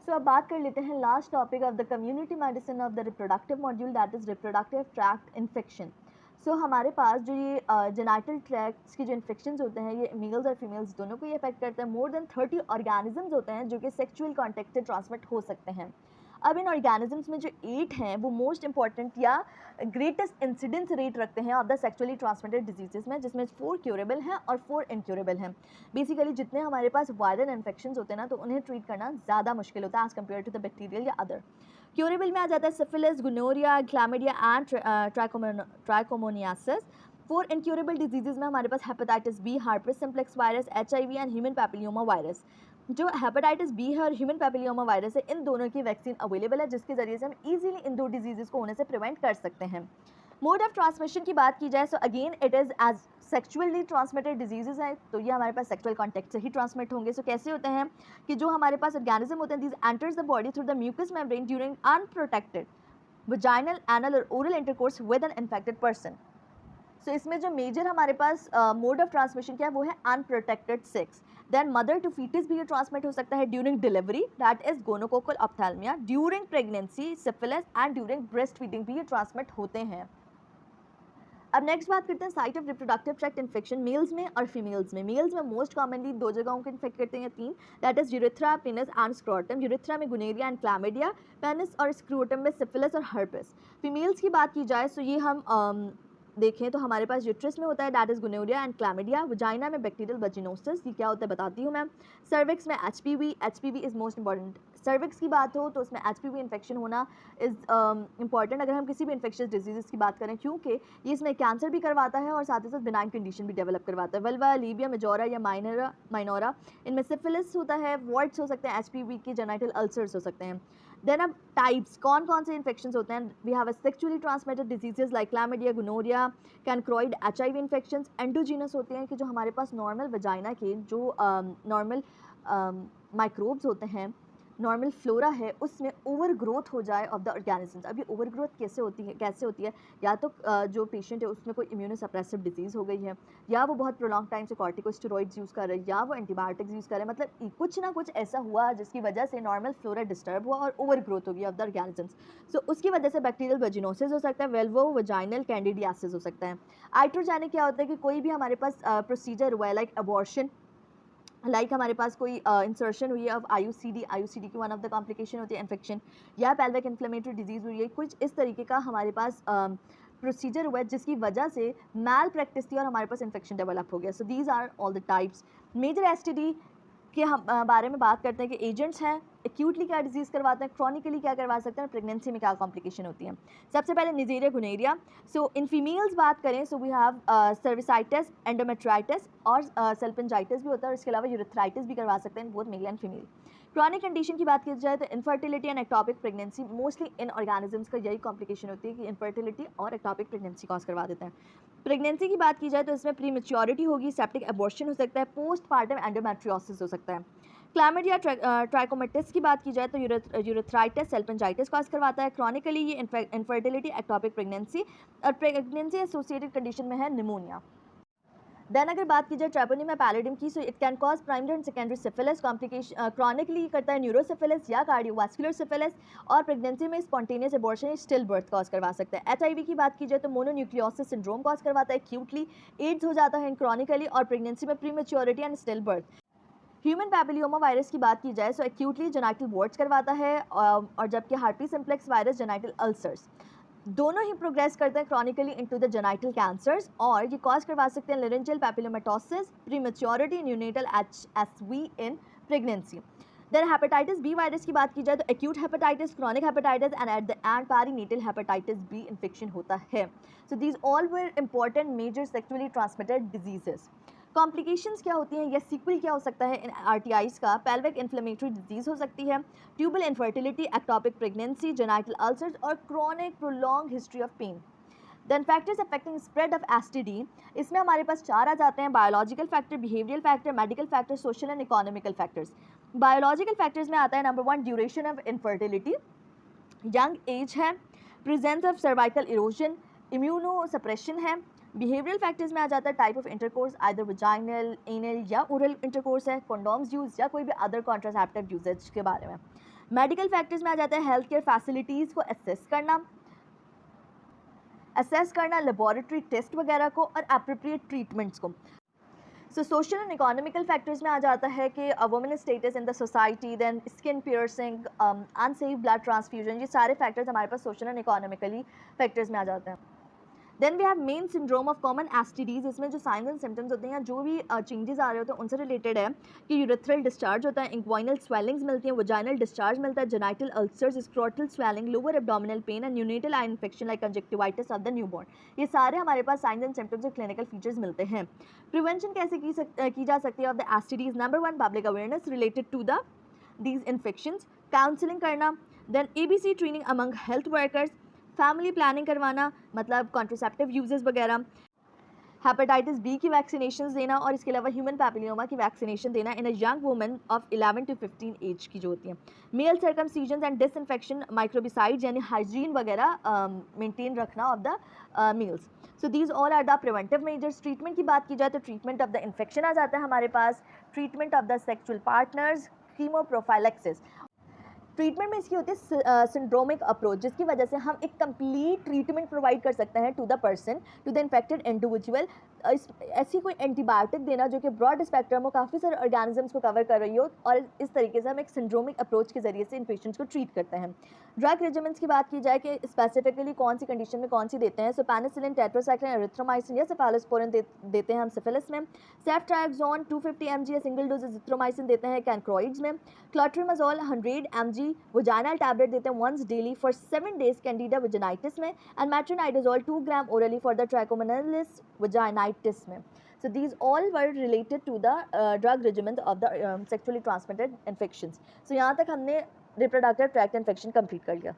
सो अब बात कर लेते हैं last topic of the community medicine of the reproductive module, that is reproductive tract infection. So हमारे पास जो ये जेनाइटल ट्रैक्ट्स के जो इन्फेक्शंस होते हैं ये मेल्स और फीमेल्स दोनों को ये अफेक्ट करते हैं। मोर देन 30 ऑर्गेनिजम्स होते हैं जो कि सेक्सुअल कॉन्टैक्ट से ट्रांसमिट हो सकते हैं। अब इन ऑर्गेनिजम्स में जो 8 हैं वो मोस्ट इंपॉर्टेंट या ग्रेटेस्ट इंसिडेंस रेट रखते हैं of the sexually transmitted diseases में, जिसमें 4 क्यूरेबल हैं और 4 इनक्यूरेबल हैं। बेसिकली जितने हमारे पास वायरल इन्फेक्शंस होते हैं ना तो उन्हें ट्रीट करना ज़्यादा मुश्किल होता है as compare to the bacterial या अदर। क्यूरेबल में आ जाता है syphilis, gonorrhoea, chlamydia and trichomoniasis. 4 incurable diseases में हमारे पास hepatitis B, herpes simplex virus, HIV and human papilloma virus. जो हेपेटाइटिस बी है और ह्यूमन पैपिलियोमा वायरस है, इन दोनों की वैक्सीन अवेलेबल है जिसके ज़रिए से हम इजीली इन दो डिजीज़ को होने से प्रिवेंट कर सकते हैं। मोड ऑफ ट्रांसमिशन की बात की जाए so again it is as sexually transmitted diseases हैं, तो ये हमारे पास सेक्चुअल कॉन्टैक्ट से ही ट्रांसमिट होंगे। सो कैसे होते हैं कि जो हमारे पास ऑर्गेनिज्म होते हैं this enters the body through the mucus membrane during unprotected vaginal, anal और oral intercourse with an infected person. So इसमें जो मेजर हमारे पास मोड ऑफ ट्रांसमिशन क्या है वो है unprotected sex. Then mother to foetus भी ये ट्रांसमिट हो सकता है during delivery, that is gonococcal ophthalmia, during pregnancy syphilis and during breast feeding भी ये ट्रांसमिट होते हैं। अब नेक्स्ट बात करते हैं site of reproductive tract infection males में और फीमेल्स में। मेल्स में मोस्ट कॉमनली 2 जगहों को इन्फेक्ट करते हैं, 3, that is urethra, penis and scrotum. Urethra में गुनेरिया एंड क्लैमिडिया, पेनिस और स्क्रोटम में सिफिलिस और हर्पिस। फीमेल्स की बात की जाए तो ये हम देखें तो हमारे पास यूट्रस में होता है that is gonorrhoea and chlamydia, vagina में बैक्टीरियल वजिनोसिस, ये क्या होता है बताती हूँ मैं। सर्विक्स में HPV is most important. Cervix की बात हो तो उसमें एचपीवी इन्फेक्शन होना इज़ इंपॉर्टेंट अगर हम किसी भी इन्फेक्शियस डिजीज़ की बात करें, क्योंकि ये इसमें कैंसर भी करवाता है और साथ ही साथ बिनाइन कंडीशन भी डेवलप करवाता है। वल्वा, लीबिया, मेजोरा या माइनोरा, इनमें सिफिलिस होता है, वॉर्ड्स हो सकते हैं, एचपीवी के, जेनाइटल अल्सर्स हो सकते हैं। देन अब टाइप्स कौन कौन से इन्फेक्शंस होते हैं, we have a sexually transmitted diseases like chlamydia, gonorrhoea, chancroid, HIV infections. Endogenous होते हैं कि जो हमारे पास नॉर्मल वजाइना के जो नॉर्मल माइक्रोब्स होते हैं, नॉर्मल फ्लोरा है, उसमें ओवर ग्रोथ हो जाए ऑफ द ऑर्गेनिजम्स। अब ये ओवर ग्रोथ कैसे होती है या तो जो पेशेंट है उसमें कोई इम्यूनोसप्रेसिव डिजीज़ हो गई है, या वो बहुत प्रोलॉन्ग टाइम से कॉर्टिकोस्टेरॉइड्स यूज़ कर रहे हैं, या वो एंटीबायोटिक्स यूज़ कर रहे हैं, मतलब कुछ ना कुछ ऐसा हुआ जिसकी वजह से नॉर्मल फ्लोरा डिस्टर्ब हुआ और ओवर ग्रोथ हो गई ऑफ द ऑर्गेनिजम्स। सो उसकी वजह से बैक्टीरियल वजिनोसिस हो सकता है, वेल्वो वजाइनल कैंडिडियासिस हो सकता है। आइट्रोजेनिक क्या होता है कि कोई भी हमारे पास प्रोसीजर हुआ है लाइक अबॉर्शन, लाइक हमारे पास कोई इंसर्शन हुई है ऑफ आईयूसीडी की वन ऑफ द कॉम्प्लिकेशन होती है इन्फेक्शन, या पेल्विक इन्फ्लेमेटरी डिजीज़ हुई है, कुछ इस तरीके का हमारे पास प्रोसीजर हुआ है जिसकी वजह से मैल प्रैक्टिस थी और हमारे पास इन्फेक्शन डेवलप हो गया। So these are all the types. Major STD के हम बारे में बात करते हैं कि एजेंट्स हैं, एक्यूटली क्या डिजीज़ करवाते हैं, क्रॉनिकली क्या करवा सकते हैं, प्रेगनेंसी में क्या कॉम्प्लिकेशन होती है। सबसे पहले निजेरिया गुनेरिया। सो इन फीमेल्स बात करें so we have cervicitis, endometritis और सेल्फिंजाइटिस भी होता है, और इसके अलावा यूरेथ्राइटिस भी करवा सकते हैं both male and female. Chronic condition की बात की जाए तो infertility and ectopic pregnancy, mostly in organisms का यही कॉम्प्लिकेशन होती है कि इनफर्टिलिटी और एक्टॉपिक प्रेगनेंसी कॉज करवा देते हैं। प्रेगनेंसी की बात की जाए तो इसमें प्री मेच्योरिटी होगी, सेप्टिक एबॉर्शन हो सकता है, पोस्टपार्टम एंडोमेट्रियोसिस हो सकता है। क्लैमिडिया ट्राइकोमेटिस की बात की जाए तो यूरेथ्राइटिस, सेल्फिंजाइटिस कॉज करवाता है। क्रॉनिकली ये इनफर्टिलिटी, एक्टॉपिक प्रेगनेंसी और प्रेगनेंसी एसोसिएटेड कंडीशन में है निमोनिया। देन अगर बात की जाए ट्रेपोनिमा पैलिडियम की, so it can cause primary and secondary syphilis complication, chronically करता है न्यूरोसिफिलिस या कार्डियोवास्कुलर सिफिलिस, और प्रेगनेंसी में spontaneous abortion, still birth cause करवा सकता है। HIV की बात की जाए तो मोनोन्यूक्लियोसिस सिंड्रोम कॉज करवाता है एक्यूटली, एड्स हो जाता है क्रॉनिकली, और प्रेगनेंसी में pre maturity and still birth. Human papilloma virus की बात की जाए सो एक्यूटली जेनाइटल वॉर्ड्स करवाता है, और जबकि herpes simplex virus genital ulcers. दोनों ही प्रोग्रेस करते हैं chronically into the genital cancers, और ये कॉज करवा सकते हैं laryngeal papillomatosis, prematurity, neonatal HSV in pregnancy. Then hepatitis B virus की बात की जाए तो acute hepatitis, chronic hepatitis and at the end perinatal hepatitis B infection होता है। So these all were important major sexually transmitted diseases. Complications क्या होती हैं या सीक्वल क्या हो सकता है इन RTIs का, पेल्विक इन्फ्लेमेटरी डिजीज़ हो सकती है, tubal infertility, ectopic pregnancy, genital ulcers और chronic prolonged history of pain. Then factors affecting spread of STD, इसमें हमारे पास 4 आ जाते हैं, biological factor, behavioural factor, medical factor, social and economical factors. Biological factors में आता है number 1 duration of infertility, young age है, presence of cervical erosion, immuno suppression है। बिहेवियरल फैक्टर्स में आ जाता है type of intercourse, either vaginal, anal या ओरल इंटरकोर्स है, कंडोम्स यूज या कोई भी अदर कॉन्ट्रासेप्टिव यूजेज के बारे में। मेडिकल फैक्टर्स में आ जाता है हेल्थ केयर फैसिलिटीज़ को असेस करना लेबॉरेटरी टेस्ट वगैरह को और एप्रोप्रिएट ट्रीटमेंट्स को। So social and economical factors में आ जाता है कि women status in the society, then skin piercing, unsafe blood transfusion, ये सारे फैक्टर्स हमारे पास सोशल एंड इकोनॉमिकली फैक्टर्स में आ जाते हैं। Then we have main syndrome of common STDs, इसमें जो साइंस एंड सिम्टम्स होते हैं, जो भी चेंजेस आ रहे होते हैं उनसे रिलेटेड है कि यूरेथ्रल डिस्चार्ज होता है, इंक्वाइनल स्वेलिंग्स मिलती हैं, वजाइनल डिस्चार्ज मिलता है, genital ulcers, scrotal swelling, lower abdominal pain and neonatal eye infection like conjunctivitis of the newborn. ये सारे हमारे पास साइंस एंड सिम्टम्स और क्लिनिकल फीचर्स मिलते हैं। प्रिवेंशन कैसे की जा सकती है of the STDs? Number 1, public awareness related to the these infections, counselling करना, then ABC training among health workers, family planning करवाना, मतलब कॉन्ट्रासेप्टिव यूजेस वगैरह, हेपेटाइटिस बी की वैक्सीनेशन देना और इसके अलावा ह्यूमन पैपिलियोमा की वैक्सीनेशन देना in a young women of 11 to 15 age की जो होती हैं। Male circumcision and disinfection, microbicides यानी हाइजीन वगैरह मेंटेन रखना of the males. So these all are the preventive measures. Treatment की बात की जाए तो ट्रीटमेंट ऑफ द इन्फेक्शन आ जाता है हमारे पास, treatment of the sexual partners, chemoprophylaxis. Treatment में इसकी होती है सिंड्रोमिक अप्रोच, जिसकी वजह से हम एक कंप्लीट ट्रीटमेंट प्रोवाइड कर सकते हैं to the person, to the infected individual. ऐसी कोई एंटीबायोटिक देना जो कि ब्रॉड स्पेक्ट्रम हो, काफ़ी सारे ऑर्गेनिजम्स को कवर कर रही हो, और इस तरीके से हम एक सिंड्रोमिक अप्रोच के जरिए से इन पेशेंट्स को ट्रीट करते हैं। ड्रग रेजिमेंट्स की बात की जाए कि स्पेसिफिकली कौन सी कंडीशन में कौन सी देते हैं, सो पेनिसिलिन, टेट्रासाइक्लिन, एरिथ्रोमाइसिन या सेफालोस्पोरिन देते हैं हम सिफिलिस में। सेफ्ट्राक्सोन 250 mg या सिंगल डोज एजिथ्रोमाइसिन देते हैं कैंक्रोइड्स में। क्लोट्रिमाजोल 100 mg वजाइनल टैबलेट देते हैं once daily for 7 days candida vaginitis में, and metronidazole 2 gram orally for the trichomonalis vaginitis में। So these all were related to the drug regimen of the sexually transmitted infections. So यहाँ तक हमने reproductive tract infection complete कर लिया।